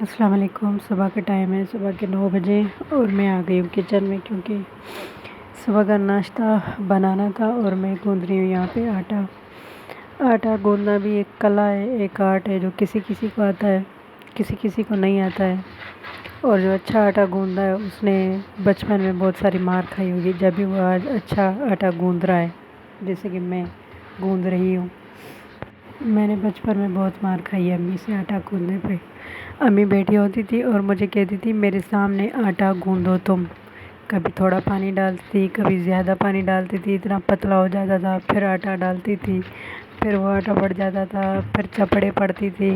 السلام علیکم۔ صبح کا ٹائم ہے، صبح کے 9 بجے اور میں آ گئی ہوں کچن میں کیونکہ صبح کا ناشتہ بنانا تھا اور میں گوندھ رہی ہوں یہاں پہ آٹا گوندنا بھی ایک کلا ہے، ایک آرٹ ہے جو کسی کسی کو آتا ہے، کسی کسی کو نہیں آتا ہے۔ اور جو اچھا آٹا گوندھا ہے اس نے بچپن میں بہت ساری مار کھائی ہوگی جب بھی وہ آج اچھا آٹا گوندھ رہا ہے، جیسے کہ میں گوندھ رہی ہوں۔ میں نے بچپن میں بہت مار کھائی ہے امی سے آٹا گوندھنے پہ۔ امی بیٹھی ہوتی تھی اور مجھے کہتی تھی میرے سامنے آٹا گوندھو تم۔ کبھی تھوڑا پانی ڈالتی تھی، کبھی زیادہ پانی ڈالتی تھی، اتنا پتلا ہو جاتا تھا، پھر آٹا ڈالتی تھی، پھر وہ آٹا بڑھ جاتا تھا، پھر چپڑے پڑتی تھی۔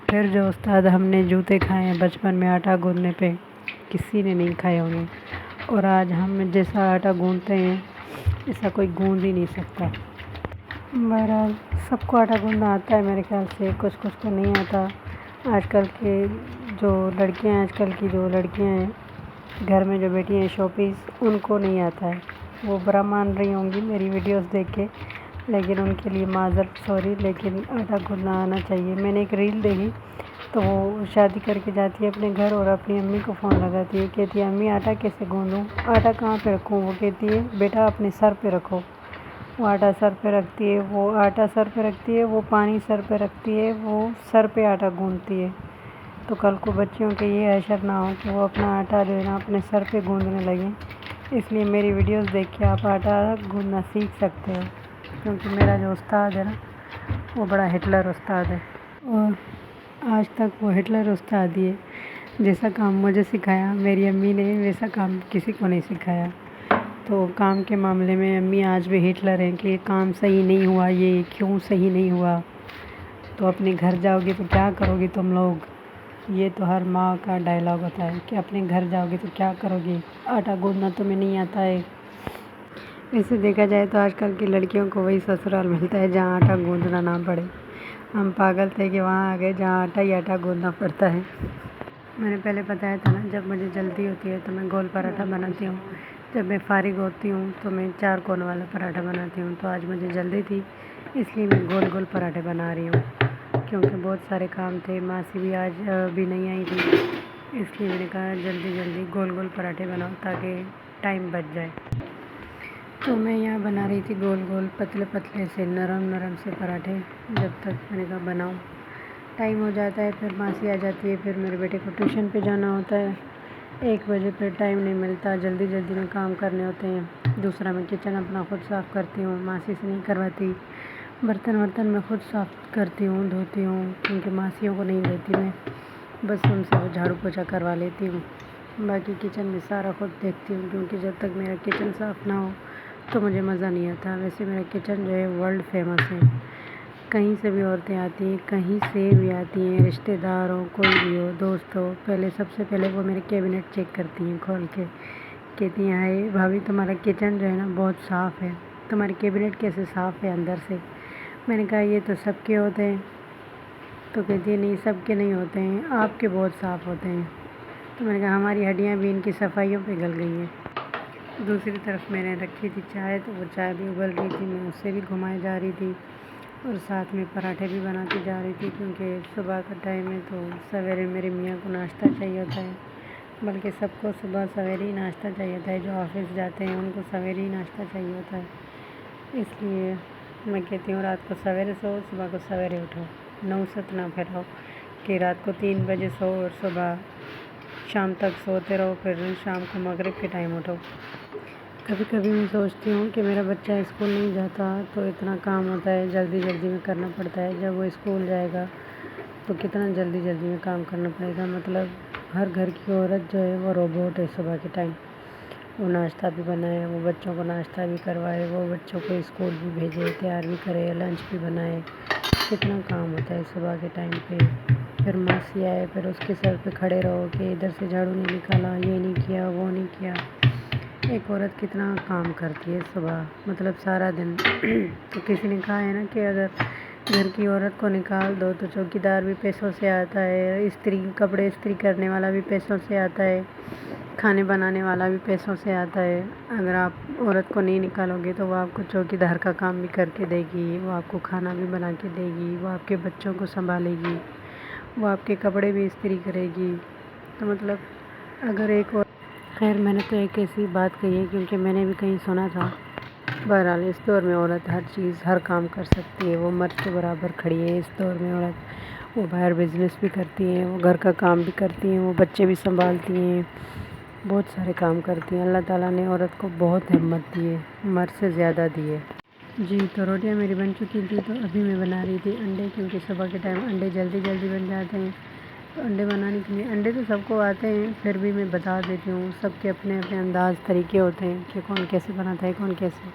پھر جو استاد ہم نے جوتے کھائے ہیں بچپن میں آٹا گوندھنے پہ، کسی نے نہیں کھائے ہوں گے۔ اور آج ہم جیسا آٹا گوندھتے ہیں ایسا کوئی گوندھ ہی نہیں سکتا۔ بہرحال سب کو آٹا گوندھنا آتا ہے میرے خیال سے، کچھ کو نہیں آتا۔ آج کل کی جو لڑکیاں ہیں گھر میں جو بیٹی ہیں شوپیس، ان کو نہیں آتا ہے، وہ برا مان رہی ہوں گی میری ویڈیوز دیکھ کے، لیکن ان کے لیے معذرت سوری، لیکن آٹا گوندھنا آنا چاہیے۔ میں نے ایک ریل دیکھی تو وہ شادی کر کے جاتی ہے اپنے گھر اور اپنی امی کو فون لگاتی ہے، کہتی ہے امی آٹا کیسے گوندھوں، آٹا کہاں پہ رکھوں؟ وہ کہتی ہے بیٹا اپنے سر پہ رکھو۔ وہ آٹا سر پہ رکھتی ہے، وہ آٹا سر پہ رکھتی ہے، وہ پانی سر پہ رکھتی ہے، وہ سر پہ آٹا گوندھتی ہے۔ تو کل کو بچیوں کے یہ حشر نہ ہو کہ وہ اپنا آٹا جو ہے نا اپنے سر پہ گوندھنے لگیں۔ اس لیے میری ویڈیوز دیکھ کے آپ آٹا گوندھنا سیکھ سکتے ہو، کیونکہ میرا جو استاد ہے نا وہ بڑا ہٹلر استاد ہے، اور آج تک وہ ہٹلر استاد ہی ہے۔ جیسا کام مجھے سکھایا میری امی نے ویسا کام کسی کو نہیں سکھایا۔ تو کام کے معاملے میں امی آج بھی ہٹلر ہیں کہ کام صحیح نہیں ہوا، یہ کیوں صحیح نہیں ہوا، تو اپنے گھر جاؤ گے تو کیا کرو گی تم لوگ؟ یہ تو ہر ماں کا ڈائلاگ ہوتا ہے کہ اپنے گھر جاؤ گے تو کیا کرو گی، آٹا گوندھنا تمہیں نہیں آتا ہے۔ ویسے دیکھا جائے تو آج کل کی لڑکیوں کو وہی سسرال ملتا ہے جہاں آٹا گوندھنا نہ پڑے۔ ہم پاگل تھے کہ وہاں آ گئے جہاں آٹا ہی آٹا گوندھنا پڑتا ہے۔ میں نے پہلے بتایا تھا نا، جب مجھے جلدی ہوتی ہے تو میں گول پراٹھا بناتی ہوں، جب میں فارغ ہوتی ہوں تو میں 4 کون والا پراٹھا بناتی ہوں۔ تو آج مجھے جلدی تھی اس لیے میں گول پراٹھے بنا رہی ہوں، کیونکہ بہت سارے کام تھے، ماسی بھی آج بھی نہیں آئی تھی، اس لیے میں نے کہا جلدی گول پراٹھے بناؤ تاکہ ٹائم بچ جائے۔ تو میں یہاں بنا رہی تھی گول پتلے سے نرم سے پراٹھے، جب تک میں نے کہا بناؤں۔ ٹائم ہو جاتا ہے، پھر ماسی آ جاتی ہے، پھر میرے بیٹے کو ٹیوشن پہ جانا ہوتا ہے، 1 بجے پھر ٹائم نہیں ملتا، جلدی میں کام کرنے ہوتے ہیں۔ دوسرا میں کچن اپنا خود صاف کرتی ہوں، ماسی سے نہیں کرواتی۔ برتن میں خود صاف کرتی ہوں، دھوتی ہوں، کیونکہ ماسیوں کو نہیں دیتی میں، بس ان سے وہ جھاڑو پوچھا کروا لیتی ہوں۔ باقی کچن میں سارا خود دیکھتی ہوں، کیونکہ جب تک میرا کچن صاف نہ ہو تو مجھے مزہ نہیں آتا۔ ویسے میرا کچن جو ہے ورلڈ فیمس ہے، کہیں سے بھی عورتیں آتی ہیں، کہیں سے بھی آتی ہیں، رشتہ دار ہو، کوئی بھی ہو، دوست ہو، سب سے پہلے وہ میرے کیبنٹ چیک کرتی ہیں کھول کے، کہتی ہیں ہائے بھابھی تمہارا کچن جو ہے نا بہت صاف ہے، تمہارے کیبنٹ کیسے صاف ہے اندر سے؟ میں نے کہا یہ تو سب کے ہوتے ہیں۔ تو کہتی ہے نہیں سب کے نہیں ہوتے ہیں، آپ کے بہت صاف ہوتے ہیں۔ تو میں نے کہا ہماری ہڈیاں بھی ان کی صفائیوں پہ گل گئی ہیں۔ دوسری طرف میں نے رکھی تھی چائے، تو وہ چائے بھی ابل رہی تھی، میں اس سے بھی گھمائے جا رہی تھی، اور ساتھ میں پراٹھے بھی بناتی جا رہی تھی، کیونکہ صبح کا ٹائم ہے تو سویرے میرے میاں کو ناشتہ چاہیے ہوتا ہے، بلکہ سب کو صبح سویرے ہی ناشتہ چاہیے ہوتا ہے، جو آفس جاتے ہیں ان کو سویرے ہی ناشتہ چاہیے ہوتا ہے۔ اس لیے میں کہتی ہوں رات کو سویرے سو، صبح کو سویرے اٹھو، نوست نہ پھیلاؤ کہ رات کو 3 بجے سو اور صبح شام تک سوتے رہو، پھر شام کو مغرب کے ٹائم اٹھو۔ کبھی میں سوچتی ہوں کہ میرا بچہ اسکول نہیں جاتا تو اتنا کام ہوتا ہے، جلدی میں کرنا پڑتا ہے، جب وہ اسکول جائے گا تو کتنا جلدی میں کام کرنا پڑے گا۔ مطلب ہر گھر کی عورت جو ہے وہ روبوٹ ہے صبح کے ٹائم، وہ ناشتہ بھی بنائے، وہ بچوں کو ناشتہ بھی کروائے، وہ بچوں کو اسکول بھی بھیجے، تیار بھی کرے، لنچ بھی بنائے، کتنا کام ہوتا ہے صبح کے ٹائم پہ۔ پھر ماسی آئے، پھر اس کے سر پہ کھڑے رہو کہ ادھر سے جھاڑو نہیں نکالا، یہ نہیں کیا، وہ نہیں کیا۔ ایک عورت کتنا کام کرتی ہے صبح، مطلب سارا دن۔ تو کسی نے کہا ہے نا کہ اگر گھر کی عورت کو نکال دو تو چوکیدار بھی پیسوں سے آتا ہے، کپڑے استری کرنے والا بھی پیسوں سے آتا ہے، کھانے بنانے والا بھی پیسوں سے آتا ہے۔ اگر آپ عورت کو نہیں نکالو گے تو وہ آپ کو چوکیدار کا کام بھی کر کے دے گی، وہ آپ کو کھانا بھی بنا کے دے گی، وہ آپ کے بچوں کو سنبھالے گی، وہ آپ کے کپڑے بھی استری کرے گی. تو مطلب اگر ایک اور خیر میں نے تو ایک ایسی بات کہی ہے کیونکہ میں نے بھی کہیں سنا تھا. بہرحال اس دور میں عورت ہر چیز ہر کام کر سکتی ہے. وہ مرد کے برابر کھڑی ہے اس دور میں عورت. وہ باہر بزنس بھی کرتی ہیں, وہ گھر کا کام بھی کرتی ہیں, وہ بچے بھی سنبھالتی ہیں, بہت سارے کام کرتی ہیں. اللہ تعالیٰ نے عورت کو بہت ہمت دی ہے, مرد سے زیادہ دی ہے. جی تو روٹیاں میری بن چکی تھیں تو ابھی میں بنا رہی تھی انڈے, کیونکہ صبح کے ٹائم انڈے جلدی جلدی بن جاتے ہیں. تو انڈے بنانے کے لیے انڈے تو سب کو آتے ہیں, پھر بھی میں بتا دیتی ہوں. سب کے اپنے اپنے انداز طریقے ہوتے ہیں کہ کون کیسے بناتا ہے کون کیسے.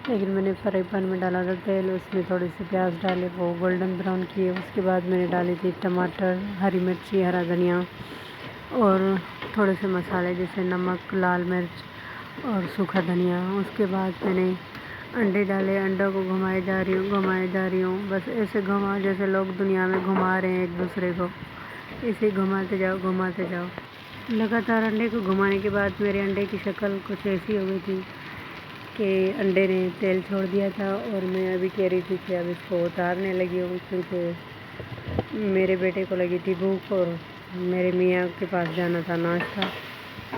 لیکن میں نے فرائی پین میں ڈالا تھا تیل, اس میں تھوڑے سے پیاز ڈالے, وہ گولڈن براؤن کیے. اس کے بعد میں نے ڈالی تھی ٹماٹر, ہری مرچی, ہرا دھنیا اور تھوڑے سے مسالے جیسے نمک, لال مرچ اور سوکھا دھنیا. اس کے بعد میں نے انڈے ڈالے. انڈوں کو گھمائے جا رہی ہوں بس ایسے گھما جیسے لوگ دنیا میں گھما رہے ہیں ایک دوسرے کو, اسے گھماتے جاؤ. لگاتار انڈے کو گھمانے کے بعد میرے انڈے کی شکل کچھ ایسی ہو گئی تھی کہ انڈے نے تیل چھوڑ دیا تھا, اور میں ابھی کہہ رہی تھی کہ اب اس کو اتارنے لگی ہوں, کیونکہ میرے بیٹے کو لگی تھی بھوک اور میرے میاں کے پاس جانا تھا ناشتہ.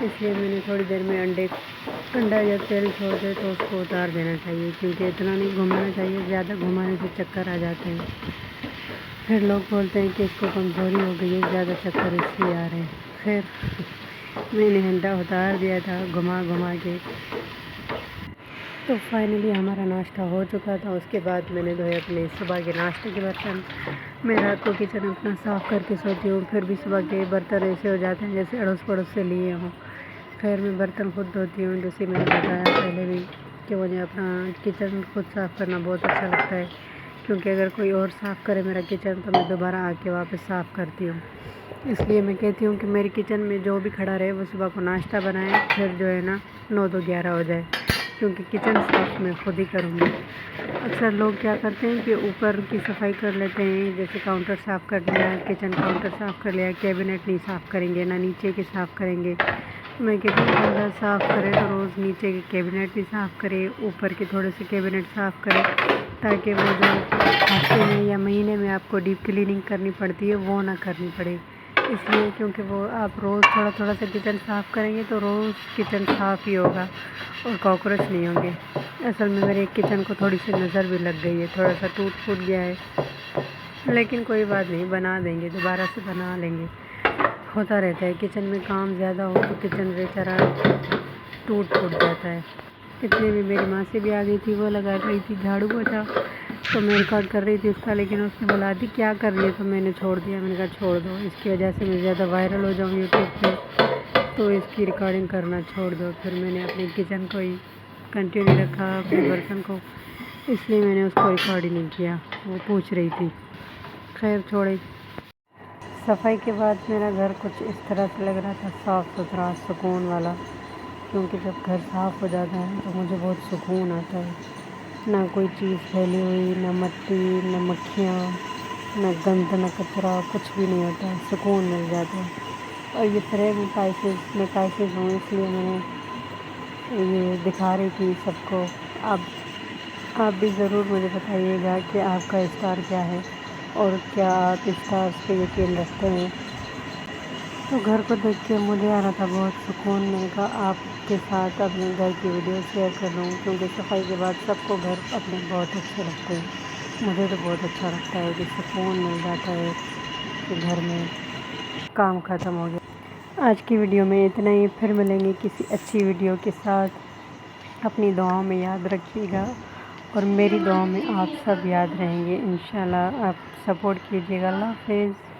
اس لیے میں نے تھوڑی دیر میں انڈا جب تیل چھوڑ دے تو اس کو اتار دینا چاہیے, کیونکہ اتنا نہیں گھمانا چاہیے, زیادہ گھمانے سے چکر آ جاتے ہیں. پھر لوگ بولتے ہیں کہ اس کو کمزوری ہو گئی ہے, زیادہ چکر اس لیے آ رہے ہیں. پھر میں نے انڈا اتار دیا تھا گھما کے. تو فائنلی ہمارا ناشتہ ہو چکا تھا. اس کے بعد میں نے دھوئے اپنے صبح کے ناشتے کے برتن. میں رات کو کچن اپنا صاف کر کے سوتی ہوں, پھر بھی صبح کے برتن ایسے ہو جاتے ہیں جیسے اڑوس پڑوس سے لیے ہوں. خیر میں برتن خود دھوتی ہوں, جیسے میں نے بتایا پہلے بھی کہ مجھے اپنا کچن خود صاف کرنا بہت اچھا لگتا ہے, کیونکہ اگر کوئی اور صاف کرے میرا کچن تو میں دوبارہ آ کے واپس صاف کرتی ہوں. اس لیے میں کہتی ہوں کہ میری کچن میں جو بھی کھڑا رہے وہ صبح کو ناشتہ بنائے, پھر جو ہے نا 9-11 ہو جائے, کیونکہ کچن صاف میں خود ہی کروں گی. اکثر لوگ کیا کرتے ہیں کہ اوپر کی صفائی کر لیتے ہیں, جیسے کاؤنٹر صاف کر لیا, کچن کاؤنٹر صاف کر لیا, کیبنٹ نہیں صاف کریں گے, نہ نیچے کے صاف کریں گے. میں کہتی ہوں اگر صاف کرے تو روز نیچے کے کیبنٹ بھی صاف کرے, اوپر کے تھوڑے سے کیبنٹ صاف کرے, تاکہ وہ جو ہفتے میں یا مہینے میں آپ کو ڈیپ کلیننگ کرنی پڑتی ہے وہ نہ کرنی پڑے. اس لیے کیونکہ وہ آپ روز تھوڑا تھوڑا سا کچن صاف کریں گے تو روز کچن صاف ہی ہوگا اور کاکروچ نہیں ہوں گے. اصل میں میرے کچن کو تھوڑی سی نظر بھی لگ گئی ہے, تھوڑا سا ٹوٹ پھوٹ گیا ہے, لیکن کوئی بات نہیں, بنا دیں گے, دوبارہ سے بنا لیں گے. ہوتا رہتا ہے, کچن میں کام زیادہ ہو تو کچن بیچارہ ٹوٹ پھوٹ جاتا ہے. اتنے میں میری ماں سے بھی آ گئی تھی, وہ لگا رہی تھی جھاڑو پوچھا, تو میں ریکارڈ کر رہی تھی اس کا, لیکن اس نے بولا دی کیا کر رہی ہے, تو میں نے چھوڑ دیا. میں نے کہا چھوڑ دو, اس کی وجہ سے میں زیادہ وائرل ہو جاؤں یوٹیوب پہ, تو اس کی ریکارڈنگ کرنا چھوڑ دو. پھر میں نے اپنے کچن کو ہی کنٹینیو رکھا, اپنے برتن کو, اس لیے میں نے اس کو ریکارڈ ہی نہیں کیا. وہ پوچھ رہی تھی. خیر چھوڑے. صفائی کے بعد میرا گھر کچھ اس طرح سے لگ رہا تھا, صاف ستھرا, سکون والا, کیونکہ جب گھر صاف ہو جاتا ہے تو مجھے بہت سکون آتا ہے. نہ کوئی چیز پھیلی ہوئی, نہ مٹی, نہ مکھیاں, نہ گند, نہ کچرا, کچھ بھی نہیں ہوتا ہے, سکون مل جاتا ہے. اور یہ طرح میں پائسز ہوں, اس لیے میں نے یہ دکھا رہی تھی سب کو. آپ بھی ضرور مجھے بتائیے گا کہ آپ کا اسٹار کیا ہے اور کیا آپ اسٹارس پہ یقین رکھتے ہیں. تو گھر کو دیکھ کے مجھے آ رہا تھا بہت سکون. میں نے کہا آپ کے ساتھ اپنے گھر کی ویڈیو شیئر کر لوں, کیونکہ صفائی کے بعد سب کو گھر اپنے بہت اچھے لگتے ہیں. مجھے تو بہت اچھا لگتا ہے کہ سکون مل جاتا ہے کہ گھر میں کام ختم ہو گیا. آج کی ویڈیو میں اتنا ہی, پھر ملیں گے کسی اچھی ویڈیو کے ساتھ. اپنی دعاؤں میں یاد رکھیے گا, اور میری دعاؤں میں آپ سب یاد رہیں گے انشاءاللہ. آپ سپورٹ کیجیے گا. اللہ حافظ.